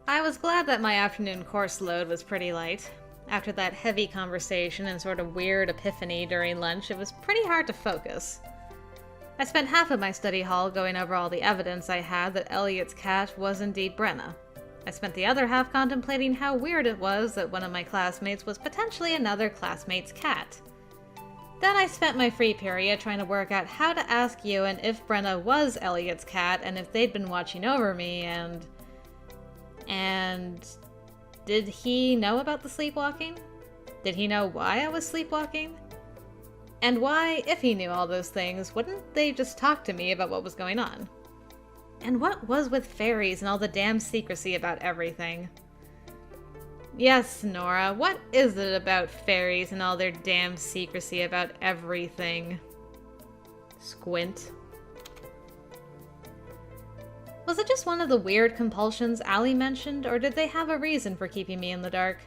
I was glad that my afternoon course load was pretty light. After that heavy conversation and sort of weird epiphany during lunch, it was pretty hard to focus. I spent half of my study hall going over all the evidence I had that Elliot's cat was indeed Brenna. I spent the other half contemplating how weird it was that one of my classmates was potentially another classmate's cat. Then I spent my free period trying to work out how to ask Ewan if Brenna was Elliot's cat and if they'd been watching over me and did he know about the sleepwalking? Did he know why I was sleepwalking? And why, if he knew all those things, wouldn't they just talk to me about what was going on? And what was with fairies and all the damn secrecy about everything? Yes, Nora, what is it about fairies and all their damn secrecy about everything? Squint. Was it just one of the weird compulsions Allie mentioned, or did they have a reason for keeping me in the dark?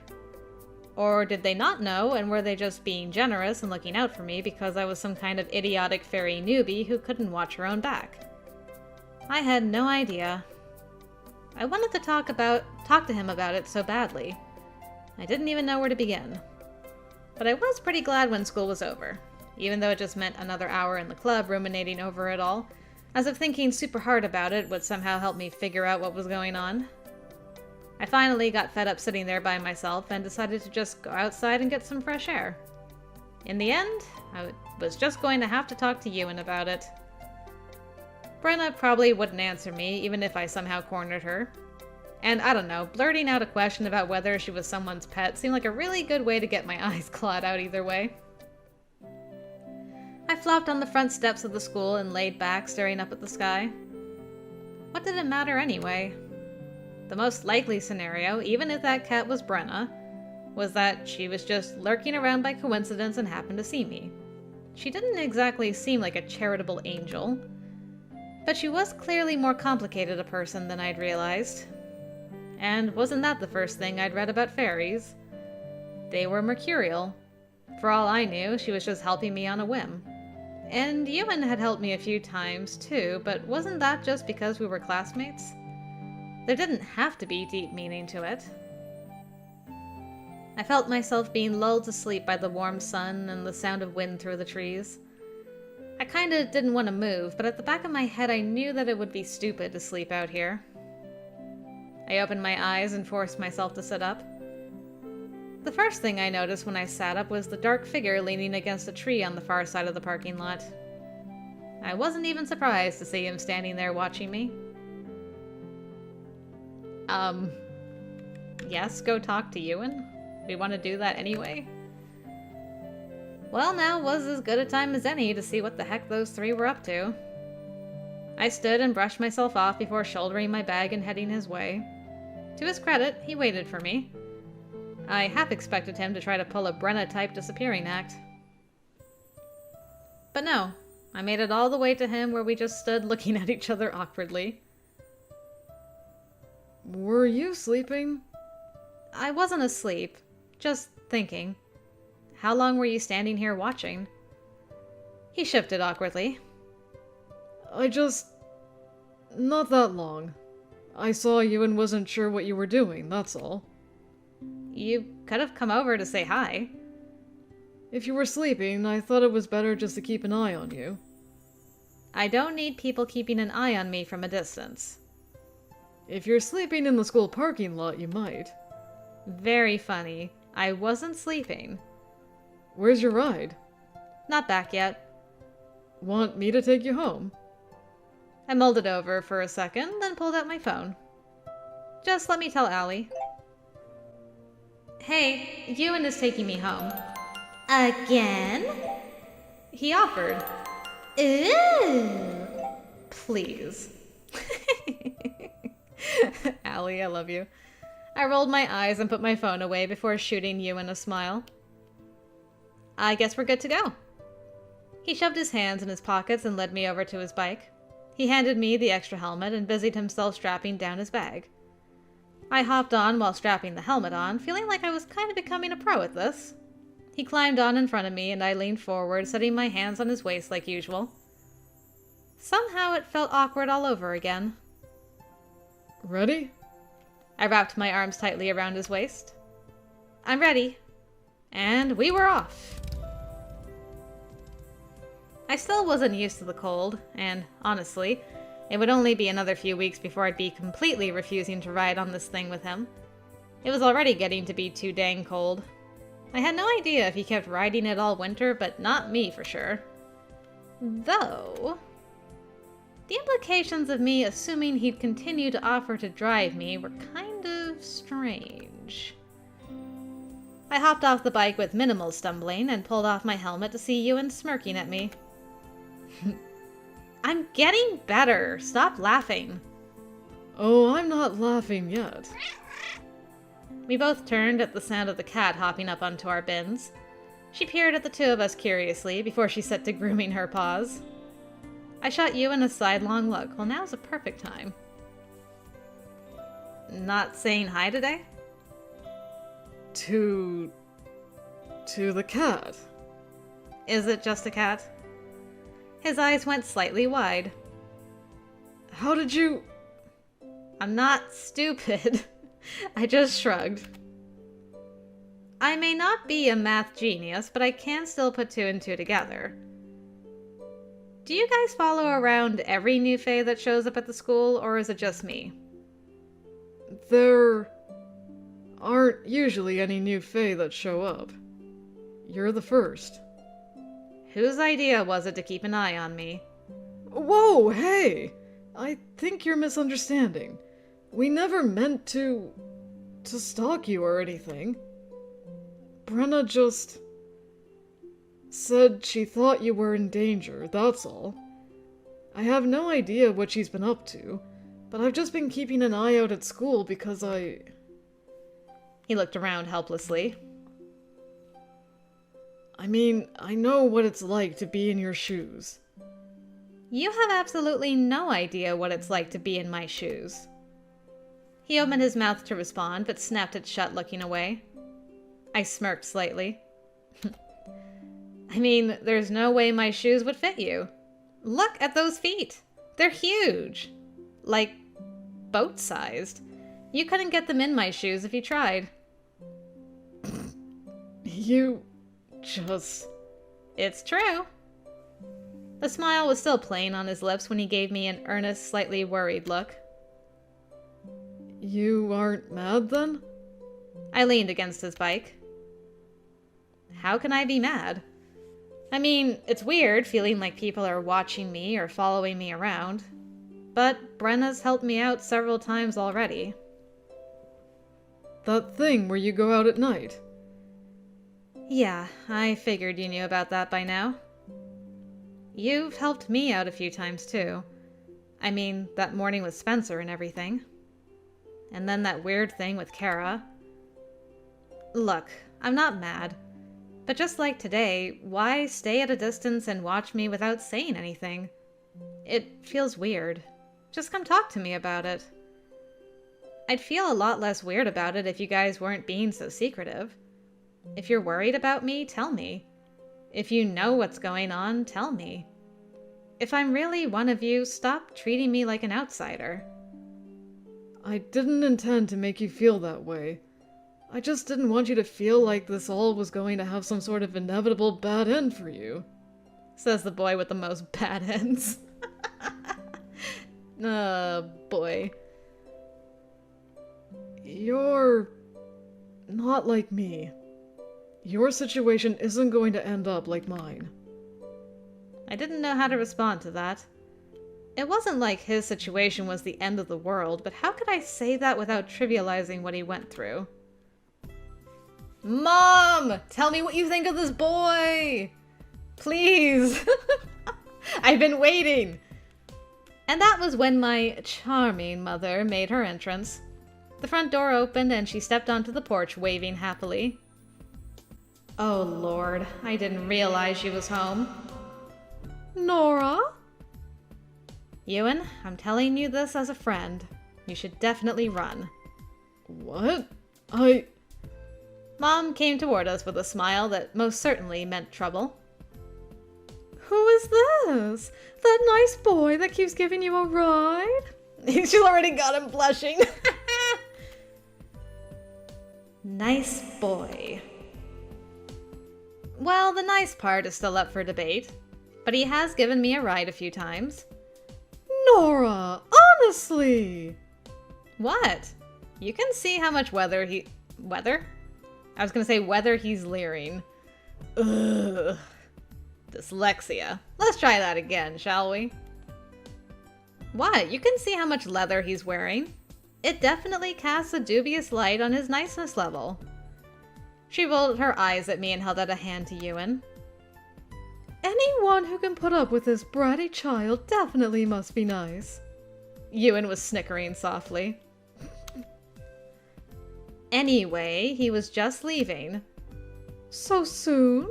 Or did they not know, and were they just being generous and looking out for me because I was some kind of idiotic fairy newbie who couldn't watch her own back? I had no idea. I wanted to talk to him about it so badly. I didn't even know where to begin. But I was pretty glad when school was over, even though it just meant another hour in the club ruminating over it all, as if thinking super hard about it would somehow help me figure out what was going on. I finally got fed up sitting there by myself and decided to just go outside and get some fresh air. In the end, I was just going to have to talk to Ewan about it. Brenna probably wouldn't answer me, even if I somehow cornered her. And I don't know, blurting out a question about whether she was someone's pet seemed like a really good way to get my eyes clawed out either way. I flopped on the front steps of the school and laid back, staring up at the sky. What did it matter anyway? The most likely scenario, even if that cat was Brenna, was that she was just lurking around by coincidence and happened to see me. She didn't exactly seem like a charitable angel, but she was clearly more complicated a person than I'd realized. And wasn't that the first thing I'd read about fairies? They were mercurial. For all I knew, she was just helping me on a whim. And Ewan had helped me a few times too, but wasn't that just because we were classmates? There didn't have to be deep meaning to it. I felt myself being lulled to sleep by the warm sun and the sound of wind through the trees. I kinda didn't want to move, but at the back of my head I knew that it would be stupid to sleep out here. I opened my eyes and forced myself to sit up. The first thing I noticed when I sat up was the dark figure leaning against a tree on the far side of the parking lot. I wasn't even surprised to see him standing there watching me. Yes, go talk to Ewan? We want to do that anyway? Well, now was as good a time as any to see what the heck those three were up to. I stood and brushed myself off before shouldering my bag and heading his way. To his credit, he waited for me. I half expected him to try to pull a Brenna-type disappearing act. But no, I made it all the way to him where we just stood looking at each other awkwardly. Were you sleeping? I wasn't asleep, just thinking. How long were you standing here watching? He shifted awkwardly. Not that long. I saw you and wasn't sure what you were doing, that's all. You could have come over to say hi. If you were sleeping, I thought it was better just to keep an eye on you. I don't need people keeping an eye on me from a distance. If you're sleeping in the school parking lot, you might. Very funny. I wasn't sleeping. Where's your ride? Not back yet. Want me to take you home? I mulled it over for a second, then pulled out my phone. Just let me tell Allie. Hey, Ewan is taking me home. Again? He offered. Ooh. Please. Allie, I love you. I rolled my eyes and put my phone away before shooting Ewan a smile. I guess we're good to go. He shoved his hands in his pockets and led me over to his bike. He handed me the extra helmet and busied himself strapping down his bag. I hopped on while strapping the helmet on, feeling like I was kind of becoming a pro at this. He climbed on in front of me and I leaned forward, setting my hands on his waist like usual. Somehow it felt awkward all over again. Ready? I wrapped my arms tightly around his waist. I'm ready. And we were off. I still wasn't used to the cold, and honestly, it would only be another few weeks before I'd be completely refusing to ride on this thing with him. It was already getting to be too dang cold. I had no idea if he kept riding it all winter, but not me for sure. Though, the implications of me assuming he'd continue to offer to drive me were kind of strange. I hopped off the bike with minimal stumbling and pulled off my helmet to see Ewan smirking at me. I'm getting better. Stop laughing. Oh, I'm not laughing yet. We both turned at the sound of the cat hopping up onto our bins. She peered at the two of us curiously before she set to grooming her paws. I shot Ewan a sidelong look. Well, now's a perfect time. Not saying hi today? To the cat. Is it just a cat? His eyes went slightly wide. How did you... I'm not stupid. I just shrugged. I may not be a math genius, but I can still put two and two together. Do you guys follow around every new fae that shows up at the school, or is it just me? There aren't usually any new fae that show up. You're the first. Whose idea was it to keep an eye on me? Whoa, hey! I think you're misunderstanding. We never meant to stalk you or anything. Brenna just said she thought you were in danger, that's all. I have no idea what she's been up to, but I've just been keeping an eye out at school because He looked around helplessly. I mean, I know what it's like to be in your shoes. You have absolutely no idea what it's like to be in my shoes. He opened his mouth to respond, but snapped it shut, looking away. I smirked slightly. I mean, there's no way my shoes would fit you. Look at those feet. They're huge. Like, boat-sized. You couldn't get them in my shoes if you tried. You just... It's true. The smile was still playing on his lips when he gave me an earnest, slightly worried look. You aren't mad, then? I leaned against his bike. How can I be mad? I mean, it's weird feeling like people are watching me or following me around. But Brenna's helped me out several times already. That thing where you go out at night? Yeah, I figured you knew about that by now. You've helped me out a few times too. I mean, that morning with Spencer and everything. And then that weird thing with Kara. Look, I'm not mad. But just like today, why stay at a distance and watch me without saying anything? It feels weird. Just come talk to me about it. I'd feel a lot less weird about it if you guys weren't being so secretive. If you're worried about me, tell me. If you know what's going on, tell me. If I'm really one of you, stop treating me like an outsider. I didn't intend to make you feel that way. I just didn't want you to feel like this all was going to have some sort of inevitable bad end for you. Says the boy with the most bad ends. Boy. You're not like me. Your situation isn't going to end up like mine. I didn't know how to respond to that. It wasn't like his situation was the end of the world, but how could I say that without trivializing what he went through? Mom! Tell me what you think of this boy! Please! I've been waiting! And that was when my charming mother made her entrance. The front door opened and she stepped onto the porch, waving happily. Oh Lord, I didn't realize she was home. Nora? Ewan, I'm telling you this as a friend. You should definitely run. What? Mom came toward us with a smile that most certainly meant trouble. Who is this? That nice boy that keeps giving you a ride? She's already got him blushing. Nice boy. Well, the nice part is still up for debate, but he has given me a ride a few times. Nora, honestly! What? You can see how much weather? I was gonna say whether he's leering. Ugh. Dyslexia. Let's try that again, shall we? What? You can see how much leather he's wearing. It definitely casts a dubious light on his niceness level. She rolled her eyes at me and held out a hand to Ewan. Anyone who can put up with this bratty child definitely must be nice. Ewan was snickering softly. Anyway, he was just leaving. So soon?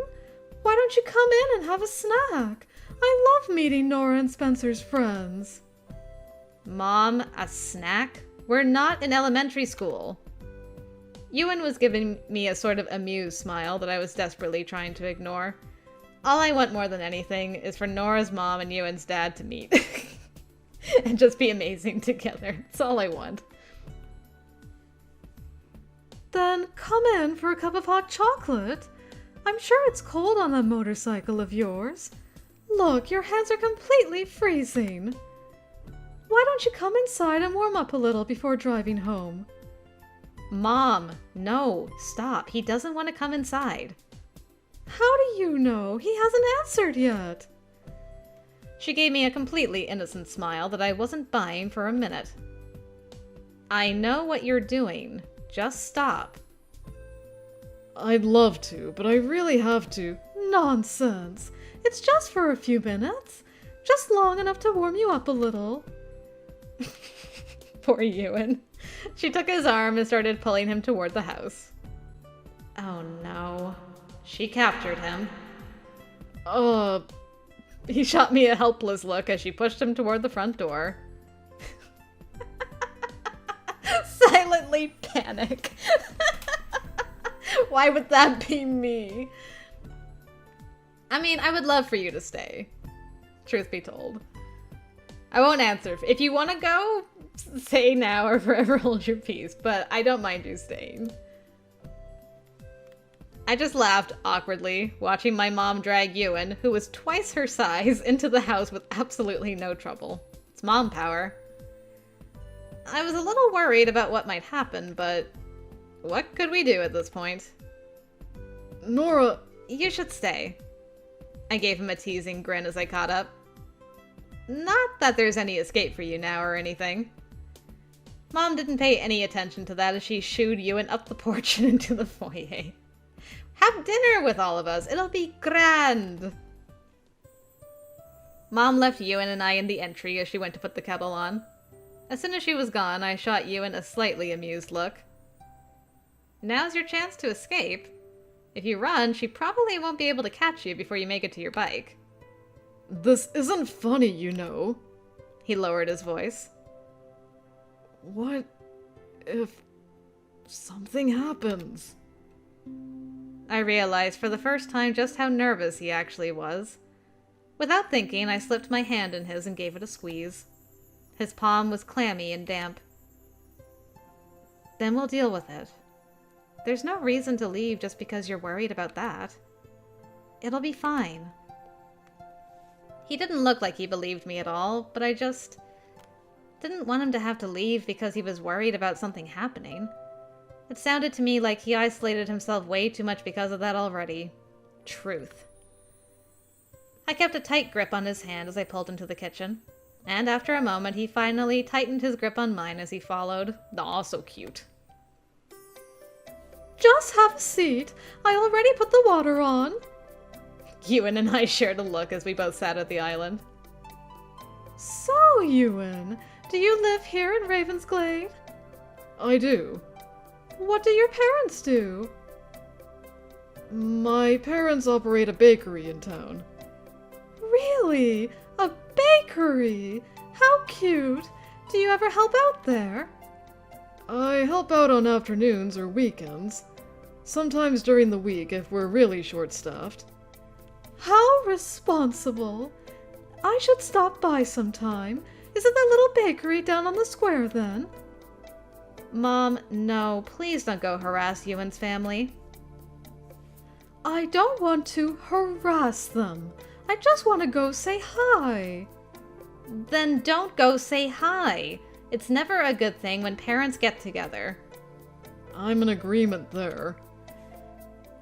Why don't you come in and have a snack? I love meeting Nora and Spencer's friends. Mom, a snack? We're not in elementary school. Ewan was giving me a sort of amused smile that I was desperately trying to ignore. All I want more than anything is for Nora's mom and Ewan's dad to meet. And just be amazing together. That's all I want. Then come in for a cup of hot chocolate. I'm sure it's cold on that motorcycle of yours. Look, your hands are completely freezing. Why don't you come inside and warm up a little before driving home? Mom, no, stop. He doesn't want to come inside. How do you know? He hasn't answered yet. She gave me a completely innocent smile that I wasn't buying for a minute. I know what you're doing. Just stop. I'd love to, but I really have to. Nonsense. It's just for a few minutes. Just long enough to warm you up a little. Poor Ewan. She took his arm and started pulling him toward the house. Oh no. She captured him. He shot me a helpless look as she pushed him toward the front door. Silently panic. Why would that be me? I mean, I would love for you to stay. Truth be told. I won't answer. If you want to go, say now or forever hold your peace, but I don't mind you staying. I just laughed awkwardly, watching my mom drag Ewan, who was twice her size, into the house with absolutely no trouble. It's mom power. I was a little worried about what might happen, but what could we do at this point? Nora, you should stay. I gave him a teasing grin as I caught up. Not that there's any escape for you now or anything. Mom didn't pay any attention to that as she shooed Ewan up the porch and into the foyer. Have dinner with all of us. It'll be grand. Mom left Ewan and I in the entry as she went to put the kettle on. As soon as she was gone, I shot Ewan a slightly amused look. Now's your chance to escape. If you run, she probably won't be able to catch you before you make it to your bike. This isn't funny, you know. He lowered his voice. What if something happens? I realized for the first time just how nervous he actually was. Without thinking, I slipped my hand in his and gave it a squeeze. His palm was clammy and damp. Then we'll deal with it. There's no reason to leave just because you're worried about that. It'll be fine. He didn't look like he believed me at all, but I just didn't want him to have to leave because he was worried about something happening. It sounded to me like he isolated himself way too much because of that already. Truth. I kept a tight grip on his hand as I pulled him to the kitchen, and after a moment he finally tightened his grip on mine as he followed. Aw, so cute. Just have a seat. I already put the water on. Ewan and I shared a look as we both sat at the island. So, Ewan, do you live here in Ravensglade? I do. What do your parents do? My parents operate a bakery in town. Really? A bakery? How cute! Do you ever help out there? I help out on afternoons or weekends. Sometimes during the week if we're really short-staffed. How responsible! I should stop by sometime. Is it that little bakery down on the square then? Mom, no, please don't go harass Ewan's family. I don't want to harass them. I just want to go say hi. Then don't go say hi. It's never a good thing when parents get together. I'm in agreement there.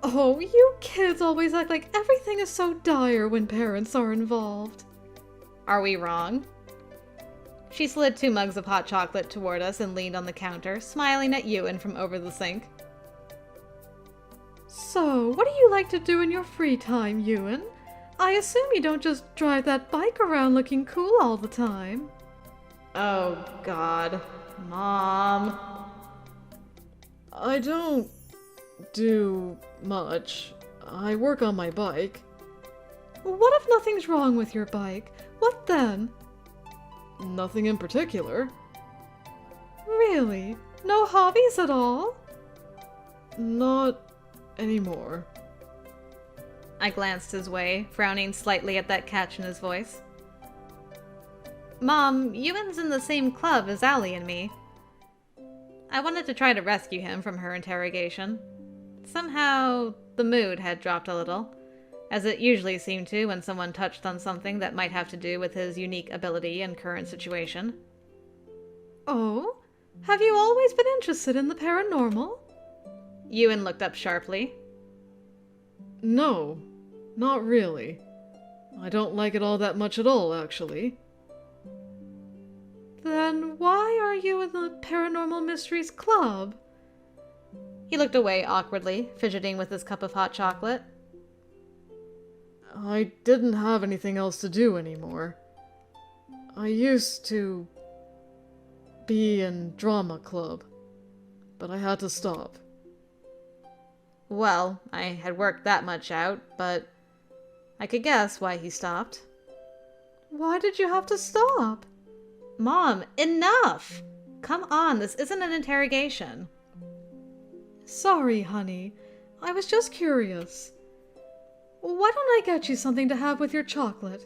Oh, you kids always act like everything is so dire when parents are involved. Are we wrong? She slid 2 mugs of hot chocolate toward us and leaned on the counter, smiling at Ewan from over the sink. So, what do you like to do in your free time, Ewan? I assume you don't just drive that bike around looking cool all the time. Oh, God. Mom. I don't do much. I work on my bike. What if nothing's wrong with your bike? What then? Nothing in particular. Really? No hobbies at all? Not anymore. I glanced his way, frowning slightly at that catch in his voice. Mom, Ewan's in the same club as Allie and me. I wanted to try to rescue him from her interrogation. Somehow, the mood had dropped a little, as it usually seemed to when someone touched on something that might have to do with his unique ability and current situation. Oh? Have you always been interested in the paranormal? Ewan looked up sharply. No, not really. I don't like it all that much at all, actually. Then why are you in the Paranormal Mysteries Club? He looked away awkwardly, fidgeting with his cup of hot chocolate. I didn't have anything else to do anymore. I used to be in drama club, but I had to stop. Well, I had worked that much out, but I could guess why he stopped. Why did you have to stop? Mom, enough! Come on, this isn't an interrogation. Sorry, honey. I was just curious. Why don't I get you something to have with your chocolate?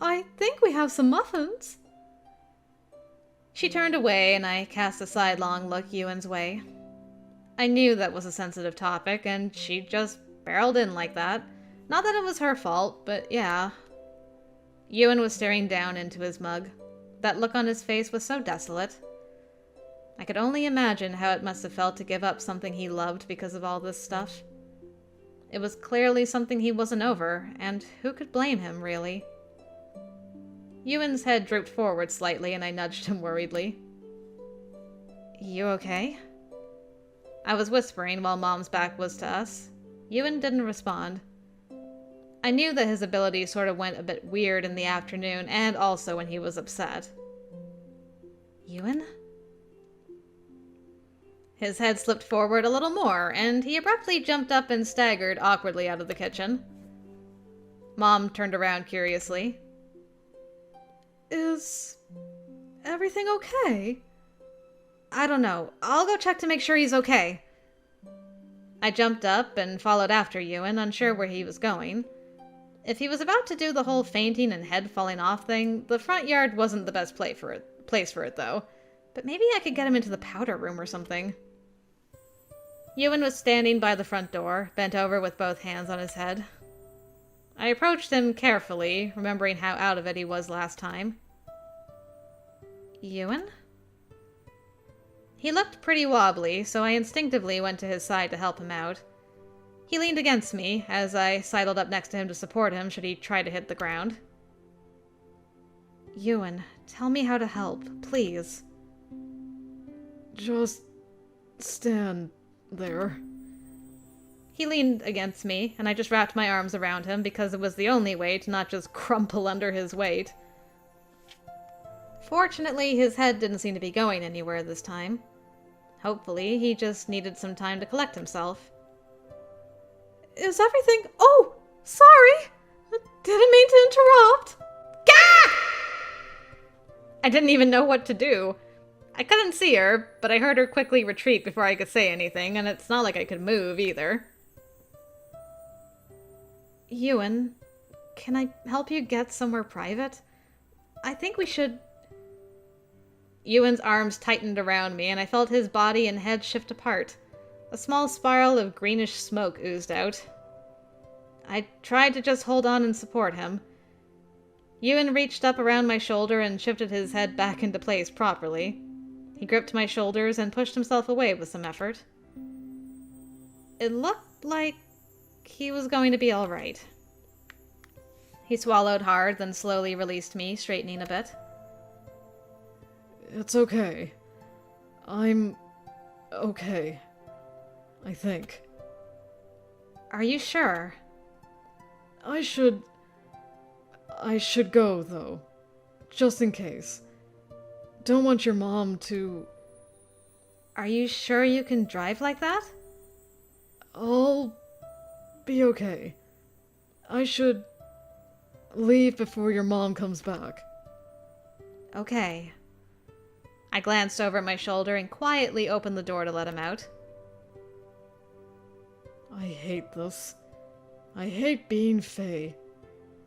I think we have some muffins. She turned away, and I cast a sidelong look Ewan's way. I knew that was a sensitive topic, and she just barreled in like that. Not that it was her fault, but yeah. Ewan was staring down into his mug. That look on his face was so desolate. I could only imagine how it must have felt to give up something he loved because of all this stuff. It was clearly something he wasn't over, and who could blame him, really? Ewan's head drooped forward slightly, and I nudged him worriedly. You okay? I was whispering while Mom's back was to us. Ewan didn't respond. I knew that his ability sort of went a bit weird in the afternoon, and also when he was upset. Ewan? His head slipped forward a little more, and he abruptly jumped up and staggered awkwardly out of the kitchen. Mom turned around curiously. Is everything okay? I don't know. I'll go check to make sure he's okay. I jumped up and followed after Ewan, unsure where he was going. If he was about to do the whole fainting and head falling off thing, the front yard wasn't the best place for it, though. But maybe I could get him into the powder room or something. Ewan was standing by the front door, bent over with both hands on his head. I approached him carefully, remembering how out of it he was last time. Ewan? He looked pretty wobbly, so I instinctively went to his side to help him out. He leaned against me as I sidled up next to him to support him should he try to hit the ground. Ewan, tell me how to help, please. Just stand there. He leaned against me, and I just wrapped my arms around him because it was the only way to not just crumple under his weight. Fortunately, his head didn't seem to be going anywhere this time. Hopefully, he just needed some time to collect himself. Is everything... Oh! Sorry! I didn't mean to interrupt! Gah! I didn't even know what to do. I couldn't see her, but I heard her quickly retreat before I could say anything, and it's not like I could move either. Ewan, can I help you get somewhere private? I think we should... Ewan's arms tightened around me, and I felt his body and head shift apart. A small spiral of greenish smoke oozed out. I tried to just hold on and support him. Ewan reached up around my shoulder and shifted his head back into place properly. He gripped my shoulders and pushed himself away with some effort. It looked like he was going to be all right. He swallowed hard, then slowly released me, straightening a bit. It's okay. I'm okay. I think. Are you sure? I should go, though. Just in case. Don't want your mom to... Are you sure you can drive like that? I'll be okay. I should leave before your mom comes back. Okay. I glanced over at my shoulder and quietly opened the door to let him out. I hate this. I hate being Faye.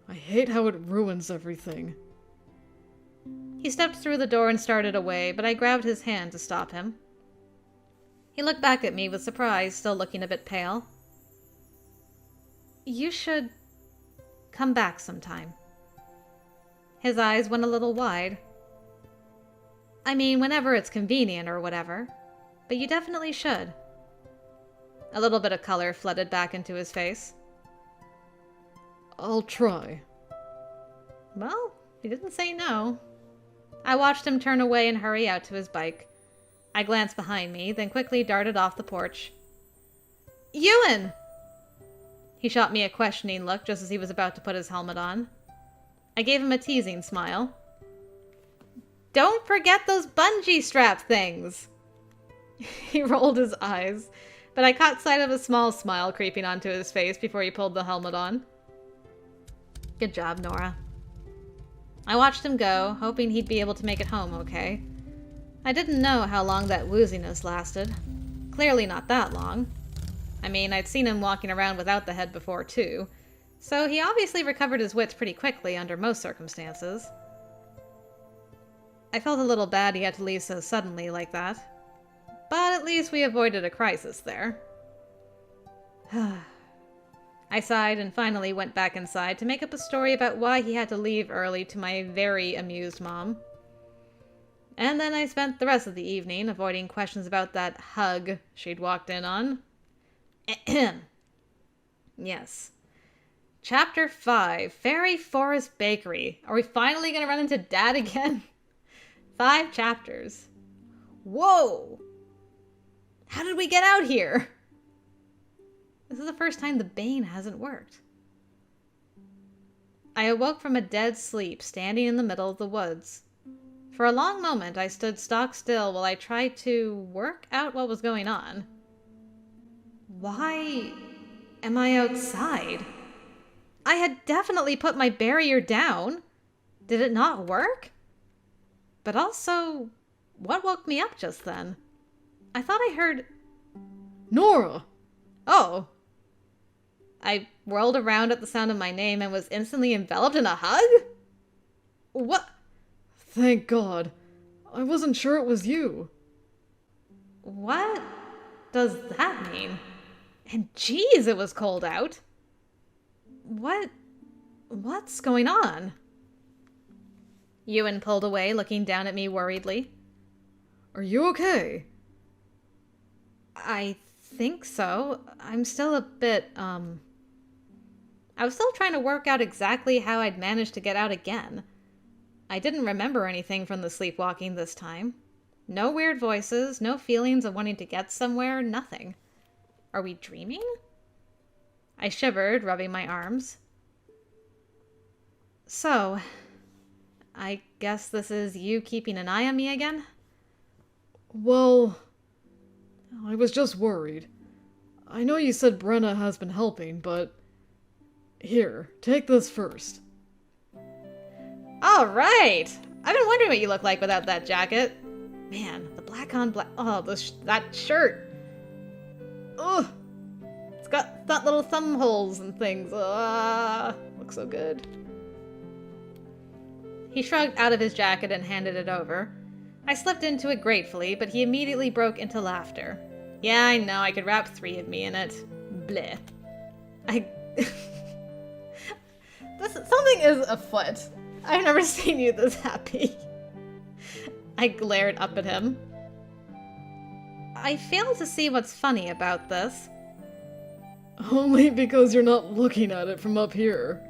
I hate how it ruins everything. He stepped through the door and started away, but I grabbed his hand to stop him. He looked back at me with surprise, still looking a bit pale. You should come back sometime. His eyes went a little wide. I mean, whenever it's convenient or whatever, but you definitely should. A little bit of color flooded back into his face. I'll try. Well, he didn't say no. I watched him turn away and hurry out to his bike. I glanced behind me, then quickly darted off the porch. Ewan! He shot me a questioning look just as he was about to put his helmet on. I gave him a teasing smile. Don't forget those bungee strap things! He rolled his eyes, but I caught sight of a small smile creeping onto his face before he pulled the helmet on. Good job, Nora. I watched him go, hoping he'd be able to make it home okay. I didn't know how long that wooziness lasted. Clearly not that long. I mean, I'd seen him walking around without the head before, too, so he obviously recovered his wits pretty quickly under most circumstances. I felt a little bad he had to leave so suddenly like that, but at least we avoided a crisis there. I sighed and finally went back inside to make up a story about why he had to leave early to my very amused mom. And then I spent the rest of the evening avoiding questions about that hug she'd walked in on. Yes. Chapter 5, Fairy Forest Bakery. Are we finally going to run into Dad again? 5 chapters. Whoa! How did we get out here? This is the first time the bane hasn't worked. I awoke from a dead sleep, standing in the middle of the woods. For a long moment, I stood stock still while I tried to work out what was going on. Why am I outside? I had definitely put my barrier down. Did it not work? But also, what woke me up just then? I thought I heard... Nora! Oh. I whirled around at the sound of my name and was instantly enveloped in a hug? What? Thank God. I wasn't sure it was you. What does that mean? And geez, it was cold out. What's going on? Ewan pulled away, looking down at me worriedly. Are you okay? I think so. I'm still a bit, I was still trying to work out exactly how I'd managed to get out again. I didn't remember anything from the sleepwalking this time. No weird voices, no feelings of wanting to get somewhere, nothing. Are we dreaming? I shivered, rubbing my arms. So, I guess this is you keeping an eye on me again? Well, I was just worried. I know you said Brenna has been helping, but... Here, take this first. All right! I've been wondering what you look like without that jacket. Man, the black on black... Oh, that shirt! Ugh! It's got little thumb holes and things. Looks so good. He shrugged out of his jacket and handed it over. I slipped into it gratefully, but he immediately broke into laughter. Yeah, I know, I could wrap 3 of me in it. Bleh. Something is afoot. I've never seen you this happy. I glared up at him. I fail to see what's funny about this. Only because you're not looking at it from up here.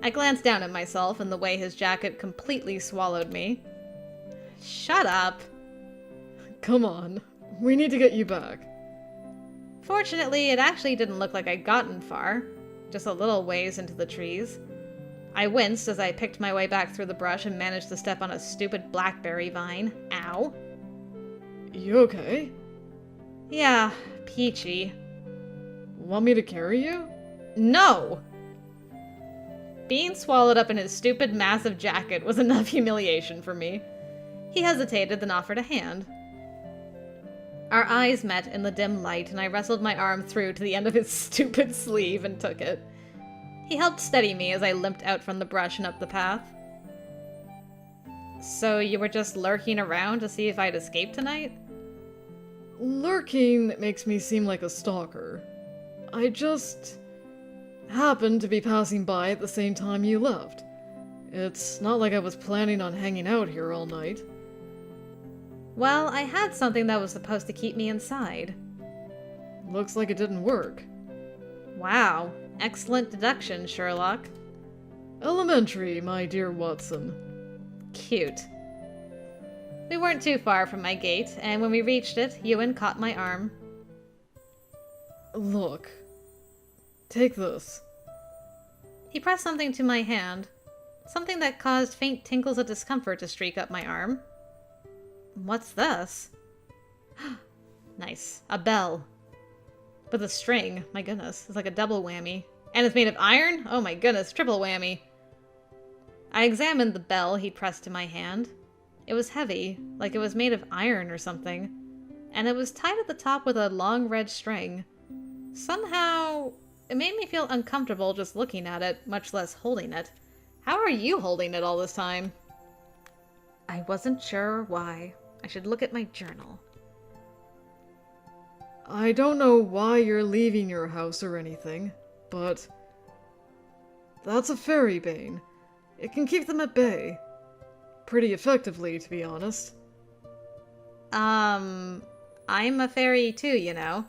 I glanced down at myself and the way his jacket completely swallowed me. Shut up. Come on, we need to get you back. Fortunately, it actually didn't look like I'd gotten far, just a little ways into the trees. I winced as I picked my way back through the brush and managed to step on a stupid blackberry vine. Ow. You okay? Yeah, peachy. Want me to carry you? No! Being swallowed up in his stupid, massive jacket was enough humiliation for me. He hesitated, then offered a hand. Our eyes met in the dim light, and I wrestled my arm through to the end of his stupid sleeve and took it. He helped steady me as I limped out from the brush and up the path. So you were just lurking around to see if I'd escape tonight? Lurking makes me seem like a stalker. I just happened to be passing by at the same time you left. It's not like I was planning on hanging out here all night. Well, I had something that was supposed to keep me inside. Looks like it didn't work. Wow. Excellent deduction, Sherlock. Elementary, my dear Watson. Cute. We weren't too far from my gate, and when we reached it, Ewan caught my arm. Look. Take this. He pressed something to my hand, something that caused faint tingles of discomfort to streak up my arm. What's this? Nice. A bell. With a string. My goodness. It's like a double whammy. And it's made of iron? Oh my goodness. Triple whammy. I examined the bell he pressed to my hand. It was heavy, like it was made of iron or something. And it was tied at the top with a long red string. Somehow, it made me feel uncomfortable just looking at it, much less holding it. How are you holding it all this time? I wasn't sure why. I should look at my journal. I don't know why you're leaving your house or anything, but that's a fairy bane. It can keep them at bay. Pretty effectively, to be honest. I'm a fairy too, you know.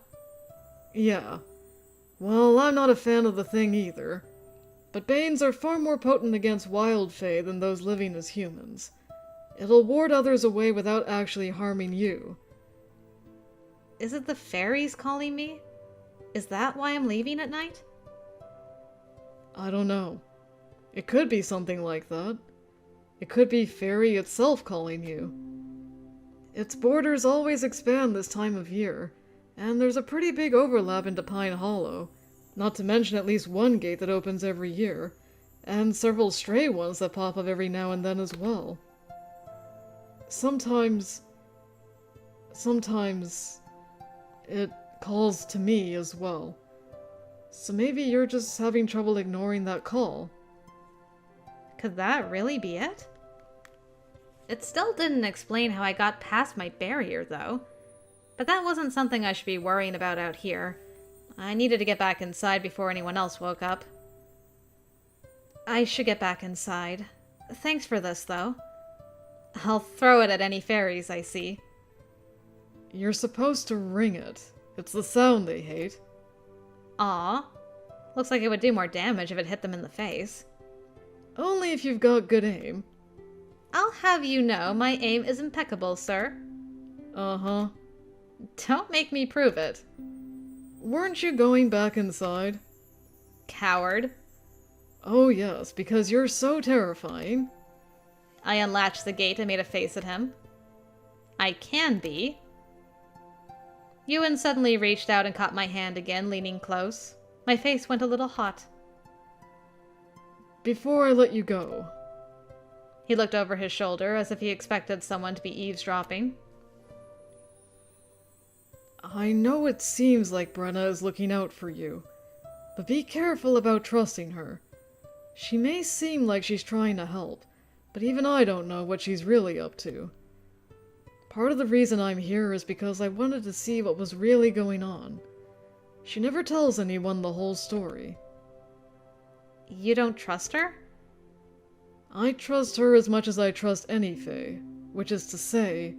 Yeah. Well, I'm not a fan of the thing either. But banes are far more potent against wild fae than those living as humans. It'll ward others away without actually harming you. Is it the fairies calling me? Is that why I'm leaving at night? I don't know. It could be something like that. It could be fairy itself calling you. Its borders always expand this time of year, and there's a pretty big overlap into Pine Hollow, not to mention at least one gate that opens every year, and several stray ones that pop up every now and then as well. Sometimes it calls to me as well. So maybe you're just having trouble ignoring that call. Could that really be it? It still didn't explain how I got past my barrier, though. But that wasn't something I should be worrying about out here. I needed to get back inside before anyone else woke up. I should get back inside. Thanks for this, though. I'll throw it at any fairies I see. You're supposed to ring it. It's the sound they hate. Aw. Looks like it would do more damage if it hit them in the face. Only if you've got good aim. I'll have you know my aim is impeccable, sir. Uh-huh. Don't make me prove it. Weren't you going back inside? Coward. Oh yes, because you're so terrifying. I unlatched the gate and made a face at him. I can be. Ewan suddenly reached out and caught my hand again, leaning close. My face went a little hot. Before I let you go. He looked over his shoulder as if he expected someone to be eavesdropping. I know it seems like Brenna is looking out for you, but be careful about trusting her. She may seem like she's trying to help, but even I don't know what she's really up to. Part of the reason I'm here is because I wanted to see what was really going on. She never tells anyone the whole story. You don't trust her? I trust her as much as I trust any Fae, which is to say,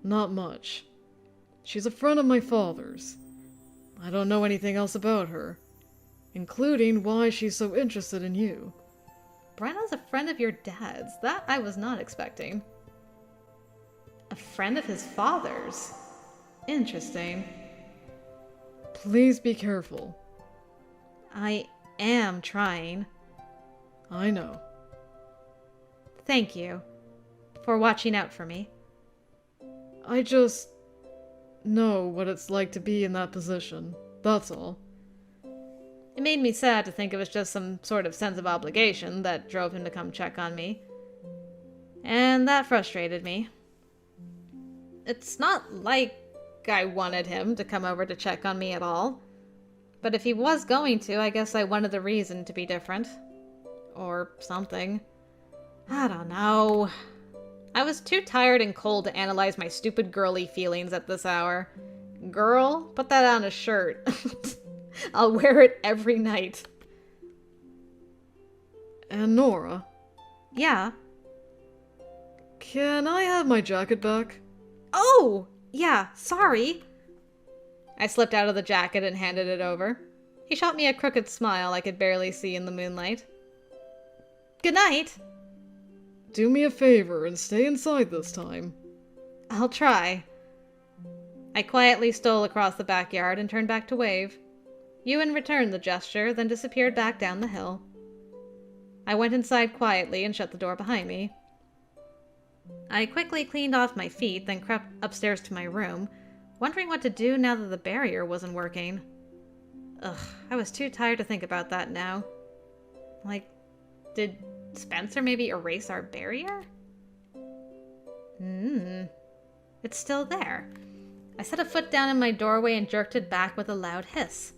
not much. She's a friend of my father's. I don't know anything else about her, including why she's so interested in you. Brenna's a friend of your dad's. That I was not expecting. A friend of his father's? Interesting. Please be careful. I am trying. I know. Thank you for watching out for me. I just know what it's like to be in that position. That's all. It made me sad to think it was just some sort of sense of obligation that drove him to come check on me. And that frustrated me. It's not like I wanted him to come over to check on me at all. But if he was going to, I guess I wanted the reason to be different. Or something. I don't know. I was too tired and cold to analyze my stupid girly feelings at this hour. Girl, put that on a shirt. I'll wear it every night. And Nora? Yeah? Can I have my jacket back? Oh! Yeah, sorry. I slipped out of the jacket and handed it over. He shot me a crooked smile I could barely see in the moonlight. Good night. Do me a favor and stay inside this time. I'll try. I quietly stole across the backyard and turned back to wave. Ewan returned the gesture, then disappeared back down the hill. I went inside quietly and shut the door behind me. I quickly cleaned off my feet, then crept upstairs to my room, wondering what to do now that the barrier wasn't working. Ugh, I was too tired to think about that now. Like, did Spencer maybe erase our barrier? It's still there. I set a foot down in my doorway and jerked it back with a loud hiss.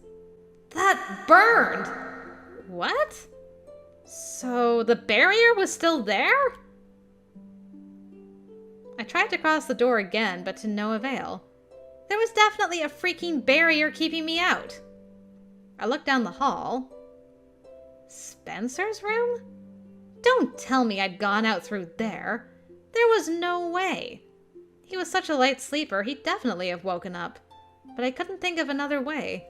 That burned! What? So the barrier was still there? I tried to cross the door again, but to no avail. There was definitely a freaking barrier keeping me out. I looked down the hall. Spencer's room? Don't tell me I'd gone out through there. There was no way. He was such a light sleeper, he'd definitely have woken up. But I couldn't think of another way.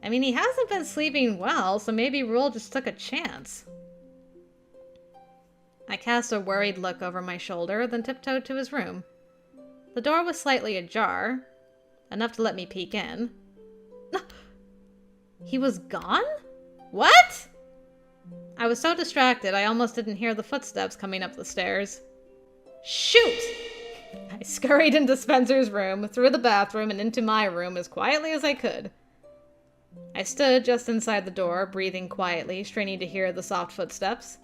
I mean, he hasn't been sleeping well, so maybe Rule just took a chance. I cast a worried look over my shoulder, then tiptoed to his room. The door was slightly ajar, enough to let me peek in. He was gone? What? I was so distracted I almost didn't hear the footsteps coming up the stairs. Shoot! I scurried into Spencer's room, through the bathroom, and into my room as quietly as I could. I stood just inside the door, breathing quietly, straining to hear the soft footsteps.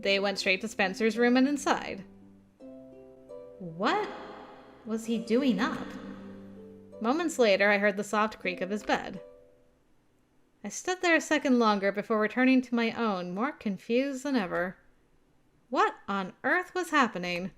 They went straight to Spencer's room and inside. What was he doing up? Moments later, I heard the soft creak of his bed. I stood there a second longer before returning to my own, more confused than ever. What on earth was happening?